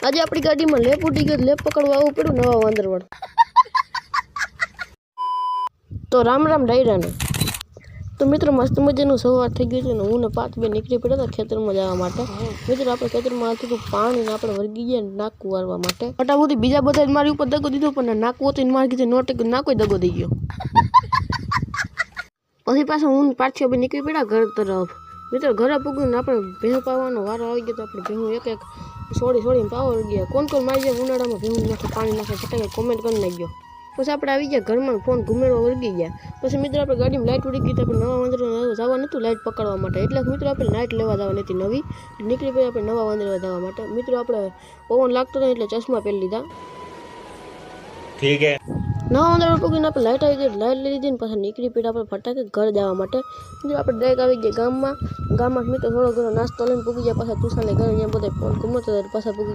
આજે આપણી ગાડીમાં લેપ ઉડી ગયો, લેપ પકડવા આવવું પડ્યું નવા વાંદરવડ. તો રામ રામ ડાયરાને. તો મિત્રો મસ્ત મજાનું સવાર થઈ ગયું છે ને હું ને પાત બે નીકળી પડ્યા હતા ખેતરમાં જવા માટે. મિત્રો આપણે ખેતરમાં હતું પાણી ને આપણે વર્ગી ગયા નાકું વારવા માટે. ફટાફટી બીજા બધા મારી ઉપર દગો દીધો પણ નાકું હતું મારી કીધું નોટ નાકો દગો દઈ ગયો. પછી પાછું હું પાછી બે નીકળી પડ્યા ઘર તરફ. મિત્રો ઘરે પૂગીને આપણે ભેહું પાવાનો વારો આવી ગયો તો આપણે ભેહું એક એક છોડીને પાવા ગયા. કોણ મારી જાય ઉનાળામાં ભેહું નાખે પાણી નાખે ફટાકે કોમેન્ટ કરી નાખજો. પછી આપણે આવી ગયા ઘરમાં ફોન ઘુમેડવા વળગી ગયા. પછી મિત્રો આપણે ગાડીમાં લાઇટ ઉડી ગઈ તો આપણે નવા વાંદરવા જવા નહોતું લાઇટ પકડવા માટે. એટલે મિત્રો આપણે લાઇટ લેવા જવા નથી નવી નીકળી પડી આપણે નવા વાંદરવા જવા માટે. મિત્રો આપણે પવન લાગતો નહીં એટલે ચશ્મા પહેરી લીધા. ઠીક હે. નવા વાંદરવા પૂગીને આપણે લાઇટ આવી ગઈ લાઇટ લઈ લીધી ને પાછા નીકળી પડ્યા આપણે ફટાકે ઘર જવા માટે. મિત્રો આપણે ડાયરેક્ટ આવી ગયા ગામમાં મિત્રો થોડો ઘણો નાસ્તો લઈને પૂગી ગયા પાછા તુષારને ઘરે અહીંયા બધા ફોન ઘૂમતો પાછા પૂગી